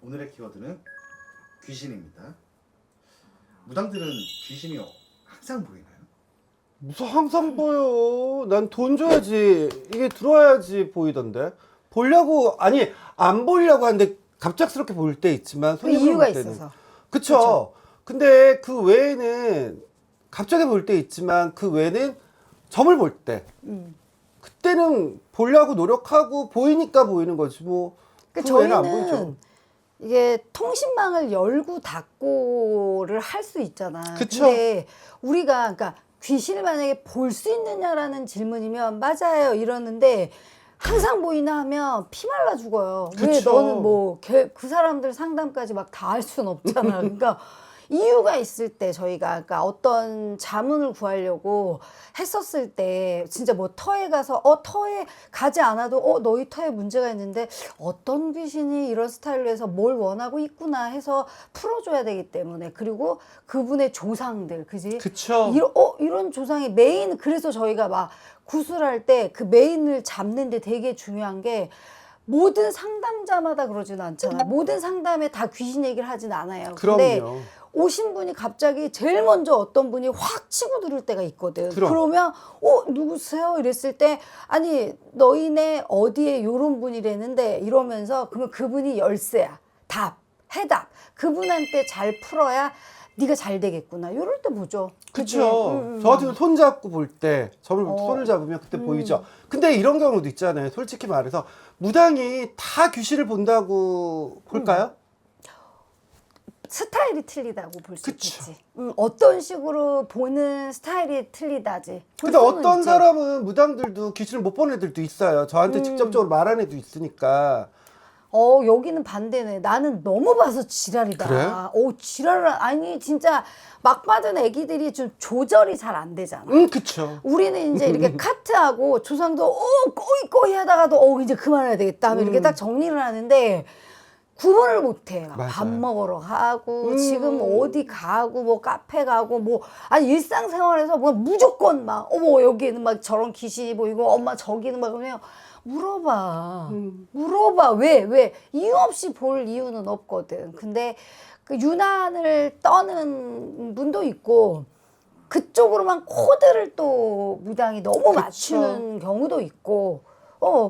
오늘의 키워드는 귀신입니다. 무당들은 귀신이 항상 보이나요? 무슨 항상 보여. 난 돈 줘야지. 이게 들어와야지 보이던데. 보려고, 아니, 안 보려고 하는데 갑작스럽게 보일 때 있지만, 그 이유가 볼 때는. 있어서. 그쵸. 근데 그 외에는, 갑자기 볼 때 있지만, 그 외에는 점을 볼 때. 그때는 보려고 노력하고, 보이니까 보이는 거지. 뭐, 그 외에는 안 보이죠. 저희는 이게 통신망을 열고 닫고를 할 수 있잖아. 그쵸. 근데 우리가 그러니까 귀신을 만약에 볼 수 있느냐라는 질문이면 맞아요 이러는데 항상 보이나 하면 피 말라 죽어요. 왜 그쵸. 너는 뭐 그 사람들 상담까지 막 다 할 수는 없잖아. 그러니까 이유가 있을 때 저희가 그러니까 어떤 자문을 구하려고 했었을 때 진짜 뭐 터에 가서 터에 가지 않아도 너희 터에 문제가 있는데 어떤 귀신이 이런 스타일로 해서 뭘 원하고 있구나 해서 풀어줘야 되기 때문에 그리고 그분의 조상들 그지? 그쵸. 이런 조상이 메인 그래서 저희가 막 구술할 때 그 메인을 잡는데 되게 중요한 게 모든 상담자마다 그러지는 않잖아. 모든 상담에 다 귀신 얘기를 하진 않아요. 근데 그럼요. 오신 분이 갑자기 제일 먼저 어떤 분이 확 치고 들을 때가 있거든. 그럼. 그러면 누구세요? 이랬을 때 아니 너희네 어디에 요런 분이랬는데 이러면서 그러면 그분이 열쇠야. 답, 해답. 그분한테 잘 풀어야 네가 잘 되겠구나. 요럴 때 보죠. 그치? 그쵸. 저 같은 경우 손 잡고 볼 때, 손을 잡으면 그때 보이죠. 근데 이런 경우도 있잖아요. 솔직히 말해서. 무당이 다 귀신을 본다고 볼까요? 스타일이 틀리다고 볼 수 그쵸. 있겠지. 어떤 식으로 보는 스타일이 틀리다지. 볼 근데 수는 어떤 있지. 사람은 무당들도 귀신을 못 보는 애들도 있어요. 저한테 직접적으로 말하는 애도 있으니까. 여기는 반대네. 나는 너무 봐서 지랄이다. 그래? 지랄을, 아니, 진짜 막 받은 애기들이 좀 조절이 잘 안 되잖아. 그쵸. 우리는 이제 이렇게 카트하고 조상도, 꼬이 하다가도, 이제 그만해야 되겠다 하면 이렇게 딱 정리를 하는데, 구분을 못 해. 맞아요. 밥 먹으러 가고, 지금 어디 가고, 뭐 카페 가고, 뭐, 아니, 일상생활에서 뭐 무조건 막, 여기는 막 저런 귀신이 보이고, 엄마 저기는 막 그러면, 물어봐. 왜? 이유 없이 볼 이유는 없거든. 근데 그 유난을 떠는 분도 있고, 그쪽으로만 코드를 또 무당이 너무 맞추는 경우도 있고,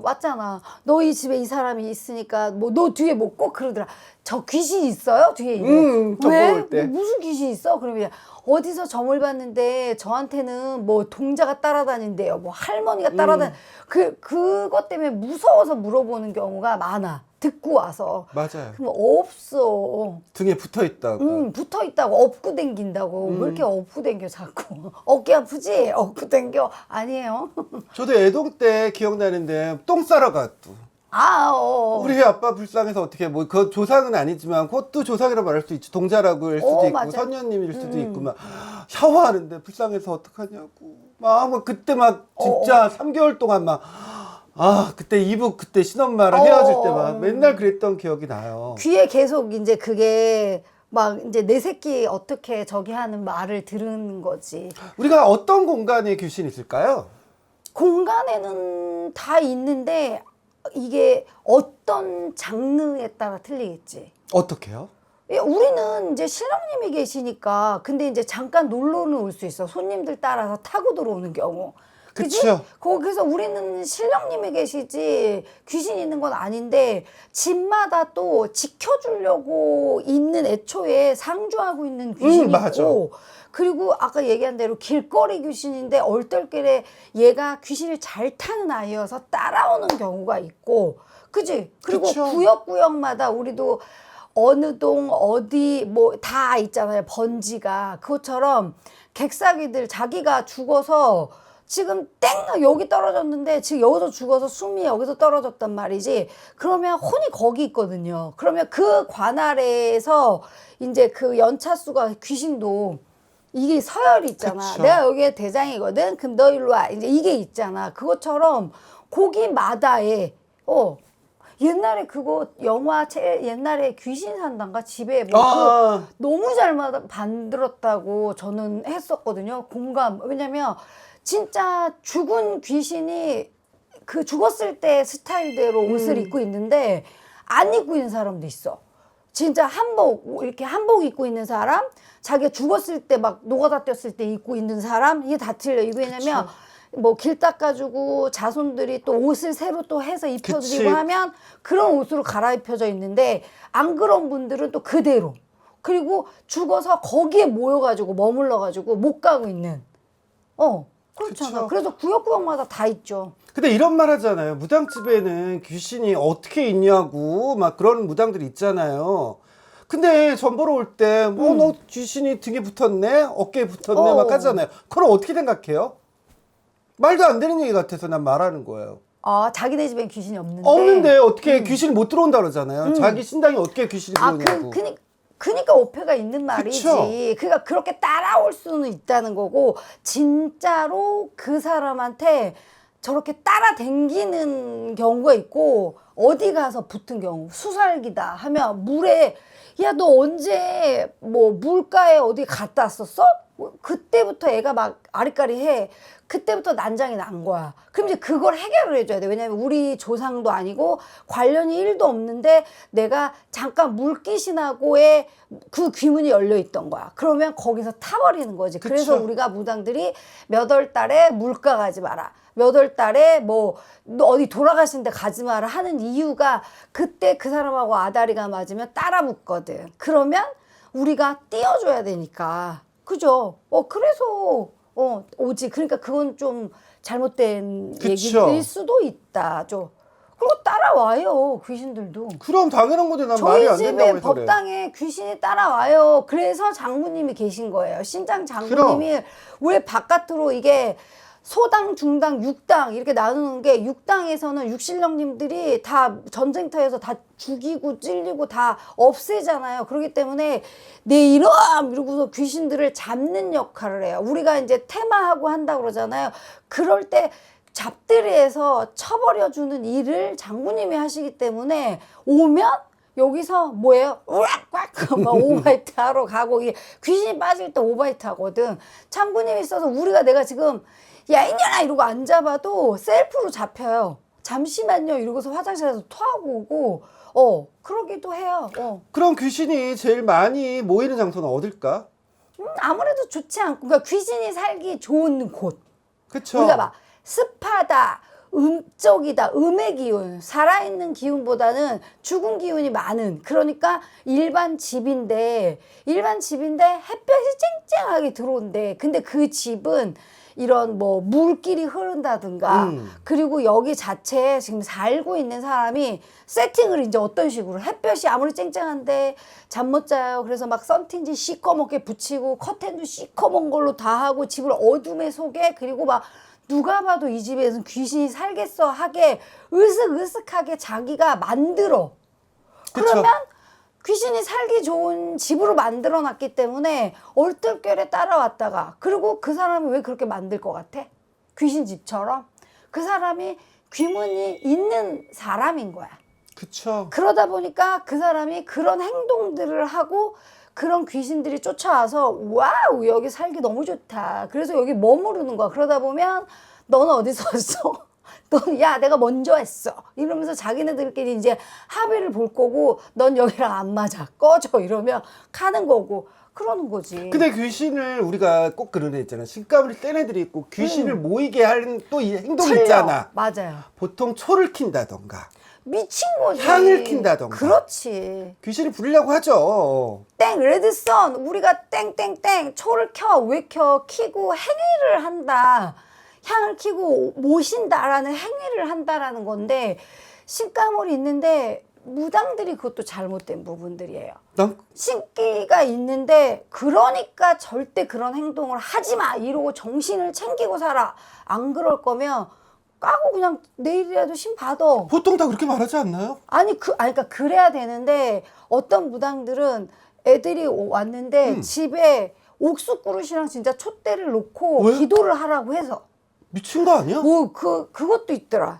맞잖아. 너희 집에 이 사람이 있으니까, 뭐, 너 뒤에 뭐 꼭 그러더라. 저 귀신 있어요? 뒤에 있는. 점 왜? 볼 때. 무슨 귀신 있어? 그러면 어디서 점을 봤는데 저한테는 뭐 동자가 따라다닌대요. 뭐 할머니가 그것 때문에 무서워서 물어보는 경우가 많아. 듣고 와서. 맞아요. 그럼 없어. 등에 붙어 있다고. 붙어 있다고 업고 댕긴다고. 왜 이렇게 업고 댕겨 자꾸. 어깨 아프지? 업고 댕겨. 아니에요. 저도 애동 때 기억나는데 똥 싸러 갔도. 우리 아빠 불쌍해서 어떻게 그 조상은 아니지만 그것도 조상이라고 말할 수 있지. 동자라고 할 수도 있고 맞아. 선녀님일 수도 있고 막 샤워하는데 불쌍해서 어떡하냐고 막 그때 막 진짜 3개월 동안 막 그때 이북 그때 신엄마랑 헤어질 때 막 맨날 그랬던 기억이 나요. 귀에 계속 이제 그게 막 이제 내 새끼 어떻게 저기 하는 말을 들은 거지. 우리가 어떤 공간에 귀신이 있을까요? 공간에는 다 있는데 이게 어떤 장르에 따라 틀리겠지. 어떻게요? 우리는 이제 신랑님이 계시니까 근데 이제 잠깐 놀러는 올 수 있어. 손님들 따라서 타고 들어오는 경우. 그치? 그쵸. 거기서 우리는 신령님이 계시지 귀신 있는 건 아닌데 집마다 또 지켜주려고 있는 애초에 상주하고 있는 귀신이 맞아. 있고 그리고 아까 얘기한 대로 길거리 귀신인데 얼떨결에 얘가 귀신을 잘 타는 아이여서 따라오는 경우가 있고 그치? 그리고 그쵸. 구역구역마다 우리도 어느 동 어디 뭐 다 있잖아요. 번지가 그것처럼 객사기들 자기가 죽어서 지금 땡 여기 떨어졌는데 지금 여기서 죽어서 숨이 여기서 떨어졌단 말이지. 그러면 혼이 거기 있거든요. 그러면 그 관아래에서 이제 그 연차수가 귀신도 이게 서열이 있잖아. 그쵸. 내가 여기에 대장이거든. 그럼 너 일로 와. 이제 이게 있잖아. 그것처럼 거기마다에 옛날에 그거 영화 옛날에 귀신 산단가 집에 너무 잘 만들었다고 저는 했었거든요. 공감. 왜냐면 진짜 죽은 귀신이 그 죽었을 때 스타일대로 옷을 입고 있는데 안 입고 있는 사람도 있어. 진짜 한복 이렇게 한복 입고 있는 사람, 자기가 죽었을 때 막 노가다 떴을 때 입고 있는 사람, 이게 다 틀려. 이거 왜냐면 그쵸. 뭐 길 닦아주고 자손들이 또 옷을 새로 또 해서 입혀드리고 그치. 하면 그런 옷으로 갈아입혀져 있는데, 안 그런 분들은 또 그대로, 그리고 죽어서 거기에 모여가지고 머물러가지고 못 가고 있는. 그렇잖아. 그쵸. 그래서 구역구역마다 다 있죠. 근데 이런 말 하잖아요. 무당집에는 귀신이 어떻게 있냐고 막 그런 무당들이 있잖아요. 근데 전 보러 올 때 뭐 너 귀신이 등에 붙었네, 어깨에 붙었네 막 하잖아요. 그럼 어떻게 생각해요? 말도 안 되는 얘기 같아서 난 말하는 거예요. 아, 자기네 집엔 귀신이 없는데. 없는데 어떻게 귀신이 못 들어온다 그러잖아요. 자기 신당에 어떻게 귀신이 들어오냐고. 그니까 오해가 있는 말이지. 그쵸? 그러니까 그렇게 따라올 수는 있다는 거고, 진짜로 그 사람한테 저렇게 따라댕기는 경우가 있고, 어디 가서 붙은 경우, 수살기다 하면 물에, 야, 너 언제 뭐 물가에 어디 갔다 왔었어? 그때부터 애가 막 아리까리 해. 그때부터 난장이 난 거야. 그럼 이제 그걸 해결을 해줘야 돼. 왜냐면 우리 조상도 아니고 관련이 1도 없는데 내가 잠깐 물귀신하고의 그 귀문이 열려 있던 거야. 그러면 거기서 타버리는 거지. 그쵸. 그래서 우리가 무당들이 몇 월 달에 물가 가지 마라, 몇 월 달에 뭐 너 어디 돌아가시는데 가지 마라 하는 이유가, 그때 그 사람하고 아다리가 맞으면 따라 붙거든. 그러면 우리가 띄워줘야 되니까. 그죠? 그래서 오지. 그러니까 그건 좀 잘못된 그쵸. 얘기일 수도 있다. 좀. 그리고 따라와요, 귀신들도. 그럼 당연한 건데 난 저희 말이 안 된다고 집에 해서 그래. 법당에 귀신이 따라와요. 그래서 장군님이 계신 거예요. 신장 장군님이. 왜 바깥으로 이게 소당, 중당, 육당 이렇게 나누는 게, 육당에서는 육신령님들이 다 전쟁터에서 다 죽이고 찔리고 다 없애잖아요. 그렇기 때문에 내 이놈 이러고서 귀신들을 잡는 역할을 해요. 우리가 이제 테마하고 한다 그러잖아요. 그럴 때 잡들이에서 쳐버려주는 일을 장군님이 하시기 때문에, 오면 여기서 뭐예요? 우락꽉 막 오바이트 하러 가고, 이게 귀신이 빠질 때 오바이트 하거든. 장군님이 있어서 내가 지금 야 이년아 이러고 안 잡아도 셀프로 잡혀요. 잠시만요 이러고서 화장실에서 토하고 오고, 그러기도 해요. 그럼 귀신이 제일 많이 모이는 장소는 어딜까? 아무래도 좋지 않고, 그러니까 귀신이 살기 좋은 곳. 그쵸? 우리가 막 습하다, 음적이다, 음의 기운, 살아있는 기운보다는 죽은 기운이 많은, 그러니까 일반 집인데 햇볕이 쨍쨍하게 들어온대. 근데 그 집은 이런 뭐 물길이 흐른다든가, 그리고 여기 자체에 지금 살고 있는 사람이 세팅을 이제 어떤 식으로, 햇볕이 아무리 쨍쨍한데 잠 못 자요. 그래서 막 썬틴지 시커멓게 붙이고 커튼도 시커먼 걸로 다 하고 집을 어둠의 속에, 그리고 막 누가 봐도 이 집에서 귀신이 살겠어 하게 으슥으슥하게 자기가 만들어. 그쵸. 그러면 귀신이 살기 좋은 집으로 만들어 놨기 때문에 얼떨결에 따라왔다가, 그리고 그 사람이 왜 그렇게 만들 것 같아? 귀신 집처럼. 그 사람이 귀문이 있는 사람인 거야. 그쵸. 그러다 보니까 그 사람이 그런 행동들을 하고, 그런 귀신들이 쫓아와서 와우 여기 살기 너무 좋다. 그래서 여기 머무르는 거야. 그러다 보면 너는 어디서 왔어? 넌 야 내가 먼저 했어. 이러면서 자기네들끼리 이제 합의를 볼 거고, 넌 여기랑 안 맞아. 꺼져. 이러면 가는 거고. 그러는 거지. 근데 귀신을 우리가 꼭 그런 애 있잖아. 신가부리 뗀 애들이 있고 귀신을 모이게 하는 또 이 행동이 틀려. 있잖아. 맞아요. 보통 초를 킨다던가 미친 거지. 향을 킨다던가. 그렇지. 귀신이 부리려고 하죠. 땡 레드선 우리가 땡땡땡 초를 켜. 왜 켜? 키고 행위를 한다. 향을 키고 모신다라는 행위를 한다라는 건데, 신가물이 있는데 무당들이 그것도 잘못된 부분들이에요. 난 신기가 있는데 그러니까 절대 그런 행동을 하지 마 이러고 정신을 챙기고 살아. 안 그럴 거면 까고 그냥 내일이라도 신 받아. 보통 다 그렇게 말하지 않나요? 그러니까 그래야 되는데, 어떤 무당들은 애들이 왔는데 집에 옥수 그릇이랑 진짜 촛대를 놓고 왜? 기도를 하라고 해서. 미친 거 아니야? 그것도 있더라.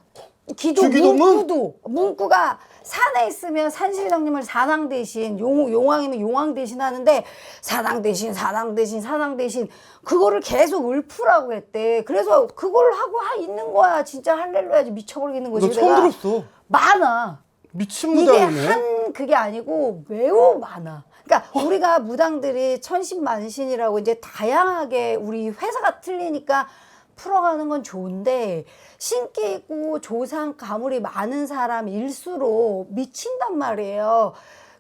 주기도문? 문구가 산에 있으면 산신령님을 산왕 대신, 용왕이면 용왕 대신 하는데, 산왕 대신 그거를 계속 읊으라고 했대. 그래서 그걸 하고 있는 거야. 진짜 할렐루야지 미쳐버리는 거지. 나 처음 내가 들었어. 많아. 미친 이게 무당이네. 한 그게 아니고 매우 많아. 그러니까 우리가 무당들이 천신만신이라고 이제 다양하게 우리 회사가 틀리니까 풀어가는 건 좋은데 신기 있고 조상 가물이 많은 사람일수록 미친단 말이에요.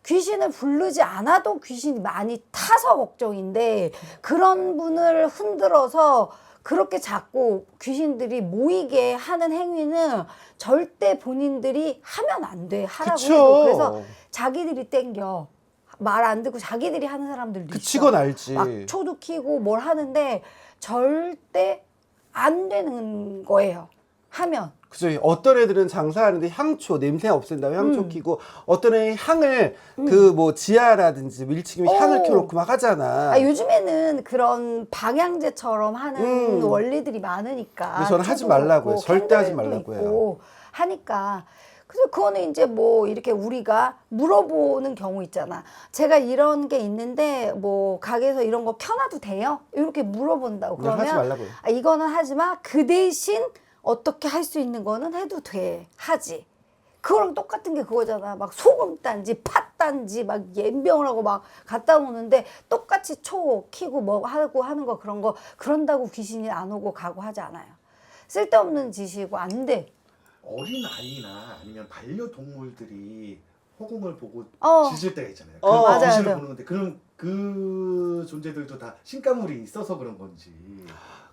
귀신을 부르지 않아도 귀신이 많이 타서 걱정인데 그런 분을 흔들어서 그렇게 자꾸 귀신들이 모이게 하는 행위는 절대 본인들이 하면 안 돼. 하라고 그쵸. 해도. 그래서 자기들이 땡겨. 말 안 듣고 자기들이 하는 사람들도 있어. 그치건 알지. 막 초도 키고 뭘 하는데 절대 안 되는 거예요. 하면. 그죠. 어떤 애들은 장사하는데 향초 냄새 없앤다고 향초 키고 어떤 애는 향을 그 뭐 지하라든지 밀치기면 향을 오. 켜놓고 막 하잖아. 아, 요즘에는 그런 방향제처럼 하는 음. 원리들이 많으니까. 그래서 저는 하지 초도 말라고요. 그렇고 절대 하지 캔들도 말라고요. 있고 하니까. 그래서 그거는 이제 뭐 이렇게 우리가 물어보는 경우 있잖아. 제가 이런 게 있는데 뭐 가게에서 이런 거 켜놔도 돼요? 이렇게 물어본다고. 그냥 하지 그러면 말라고요. 아, 이거는 하지 마. 그 대신 어떻게 할 수 있는 거는 해도 돼. 하지. 그거랑 똑같은 게 그거잖아. 막 소금 단지, 팥 단지, 막 연병을 하고 막 갖다 놓는데 똑같이 초 키고 뭐 하고 하는 거 그런 거 그런다고 귀신이 안 오고 가고 하지 않아요. 쓸데없는 짓이고 안 돼. 어린 아이나 아니면 반려동물들이 허공을 보고 어. 짖을 때가 있잖아요. 맞아요, 귀신을 맞아요. 보는 건데 그럼 그 존재들도 다 신가물이 있어서 그런 건지.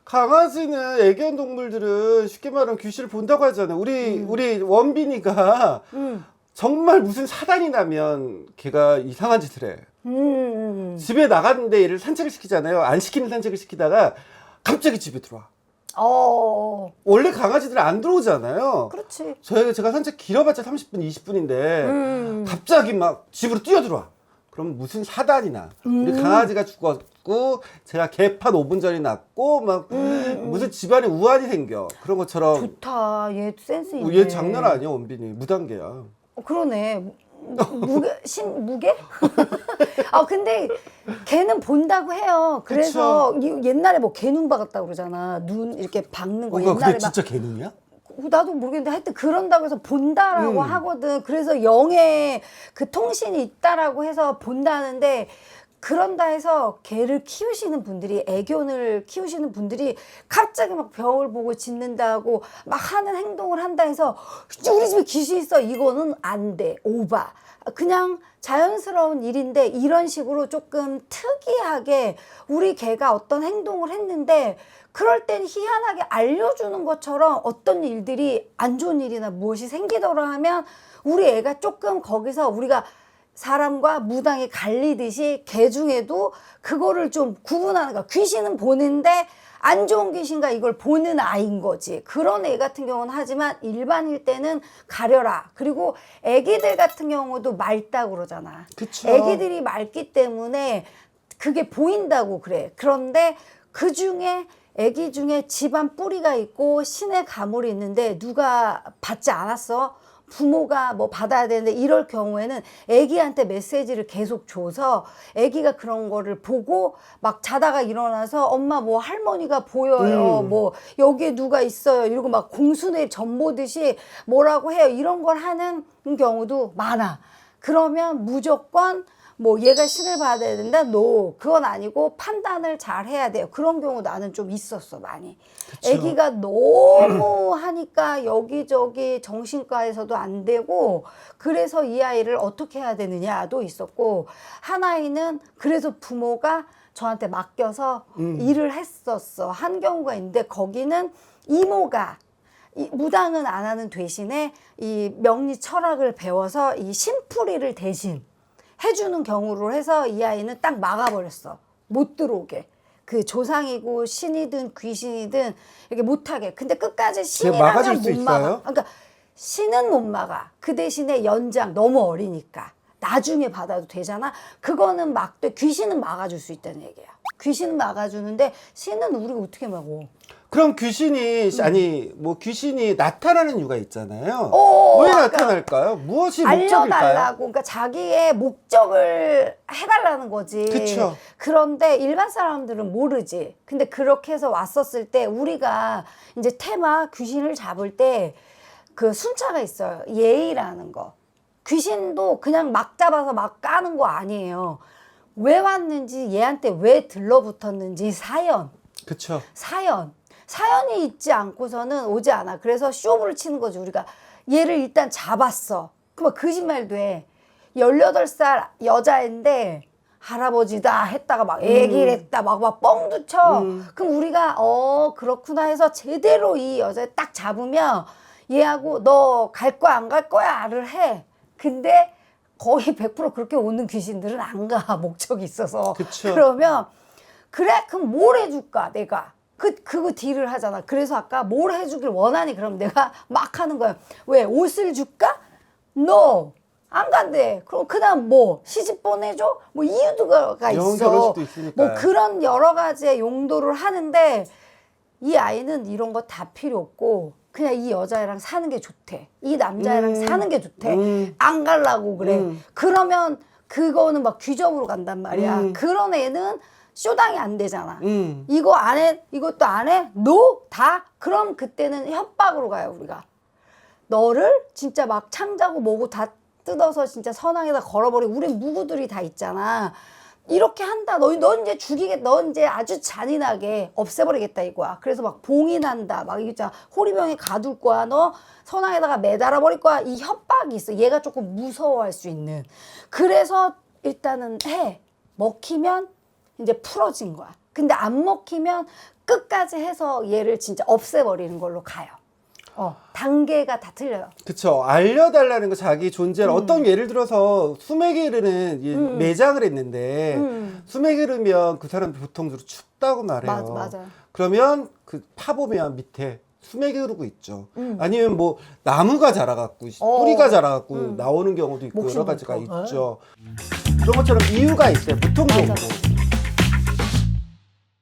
강아지는 애견동물들은 쉽게 말하면 귀신을 본다고 하잖아요. 우리 원빈이가 정말 무슨 사단이 나면 걔가 이상한 짓을 해. 집에 나갔는데 얘를 산책을 시키잖아요. 안 시키는 산책을 시키다가 갑자기 집에 들어와. 원래 강아지들은 안 들어오잖아요. 그렇지. 제가 산책 길어봤자 30분, 20분인데 갑자기 막 집으로 뛰어들어와. 그럼 무슨 사단이나 우리 강아지가 죽었고 제가 개판 5분 전에 났고 막 무슨 집안에 우환이 생겨. 그런 것처럼 좋다. 얘 센스 있네. 얘 장난 아니야 원빈이. 무단계야. 그러네. 무게? 아, 근데 걔는 본다고 해요. 그래서 옛날에 뭐 개눈 박았다고 그러잖아. 눈 이렇게 박는 거. 그러니까 옛날에 그게 진짜 개눈이야? 나도 모르겠는데 하여튼 그런다고 해서 본다라고 하거든. 그래서 영의 그 통신이 있다라고 해서 본다는데 그런다 해서 개를 키우시는 분들이 애견을 키우시는 분들이 갑자기 막 벽을 보고 짖는다고 막 하는 행동을 한다 해서 우리 집에 귀신 있어 이거는 안 돼. 오바. 그냥 자연스러운 일인데 이런 식으로 조금 특이하게 우리 개가 어떤 행동을 했는데 그럴 땐 희한하게 알려주는 것처럼 어떤 일들이 안 좋은 일이나 무엇이 생기더라 하면 우리 애가 조금 거기서 우리가 사람과 무당이 갈리듯이 개 중에도 그거를 좀 구분하는 거야. 귀신은 보는데 안 좋은 귀신과 이걸 보는 아이인 거지. 그런 애 같은 경우는 하지만 일반일 때는 가려라. 그리고 애기들 같은 경우도 맑다고 그러잖아. 그쵸. 애기들이 맑기 때문에 그게 보인다고 그래. 그런데 그 중에 애기 중에 집안 뿌리가 있고 신의 가물이 있는데 누가 받지 않았어? 부모가 뭐 받아야 되는데 이럴 경우에는 애기한테 메시지를 계속 줘서 애기가 그런 거를 보고 막 자다가 일어나서 엄마 뭐 할머니가 보여요. 뭐 여기에 누가 있어요. 이러고 막 공순회 전보듯이 뭐라고 해요. 이런 걸 하는 경우도 많아. 그러면 무조건 뭐 얘가 신을 받아야 된다? No. 그건 아니고 판단을 잘 해야 돼요. 그런 경우 나는 좀 있었어, 많이. 그쵸. 애기가 너무 하니까 여기저기 정신과에서도 안 되고 그래서 이 아이를 어떻게 해야 되느냐도 있었고 한 아이는 그래서 부모가 저한테 맡겨서 일을 했었어. 한 경우가 있는데 거기는 이모가 이 무당은 안 하는 대신에 이 명리 철학을 배워서 이 신풀이를 대신 해주는 경우로 해서 이 아이는 딱 막아버렸어. 못 들어오게. 그 조상이고 신이든 귀신이든 이렇게 못하게. 근데 끝까지 막아줄 신이라면 수 못 막아. 있어요? 그러니까 신은 못 막아. 그 대신에 연장 너무 어리니까. 나중에 받아도 되잖아. 그거는 막돼. 귀신은 막아줄 수 있다는 얘기야. 귀신은 막아주는데 신은 우리가 어떻게 막어? 그럼 귀신이 아니 뭐 귀신이 나타나는 이유가 있잖아요. 왜 아까 나타날까요? 무엇이 목적일까요? 알려달라고. 그러니까 자기의 목적을 해달라는 거지. 그쵸. 그런데 일반 사람들은 모르지. 근데 그렇게 해서 왔었을 때 우리가 이제 테마 귀신을 잡을 때 그 순차가 있어요. 예의라는 거. 귀신도 그냥 막 잡아서 막 까는 거 아니에요. 왜 왔는지, 얘한테 왜 들러붙었는지 그쵸. 사연이 있지 않고서는 오지 않아. 그래서 쇼부를 치는 거지. 우리가 얘를 일단 잡았어. 그럼 거짓말도 해. 18살 여자인데 할아버지다 했다가 막 얘기를 했다 막 뻥도 쳐. 그럼 우리가 그렇구나 해서 제대로 이 여자를 딱 잡으면 얘하고 너 갈 거야 안 갈 거야를 해. 근데 거의 100% 그렇게 오는 귀신들은 안 가. 목적이 있어서. 그쵸. 그러면 그래? 그럼 뭘 해줄까 내가? 그거 딜을 하잖아. 그래서 아까 뭘 해주길 원하니? 그럼 내가 막 하는 거야. 왜? 옷을 줄까? No. 안 간대. 그럼 그다음 뭐? 시집 보내줘? 뭐 이유가 영혼 있어. 결혼식도 있으니까. 뭐 그런 여러 가지의 용도를 하는데 이 아이는 이런 거 다 필요 없고 그냥 이 여자애랑 사는 게 좋대. 이 남자애랑 사는 게 좋대. 안 갈라고 그래. 그러면 그거는 막 귀접으로 간단 말이야. 그런 애는 쇼당이 안 되잖아. 이거 안 해? 이것도 안 해? 노? 다? 그럼 그때는 협박으로 가요, 우리가. 너를 진짜 막 창자고 뭐고 다 뜯어서 진짜 선앙에다 걸어버리고, 우리 무구들이 다 있잖아. 이렇게 한다. 너 이제 죽이겠다. 너 이제 아주 잔인하게 없애버리겠다 이거야. 그래서 막 봉인한다. 막 이거 호리병에 가둘 거야. 너 선앙에다가 매달아 버릴 거야. 이 협박이 있어. 얘가 조금 무서워할 수 있는. 그래서 일단은 해. 먹히면 이제 풀어진 거야. 근데 안 먹히면 끝까지 해서 얘를 진짜 없애버리는 걸로 가요. 단계가 다 틀려요. 그쵸. 알려달라는 거, 자기 존재를. 어떤 예를 들어서 수맥에 이르는 이 매장을 했는데 수맥에 이르면 그 사람 보통 춥다고 말해요. 맞아. 그러면 그 파보면 밑에 수맥이 흐르고 있죠. 아니면 뭐 나무가 자라갖고 뿌리가 자라갖고 나오는 경우도 있고 목숨 여러 가지가 걸고. 있죠. 그런 것처럼 이유가 있어요. 보통 정도.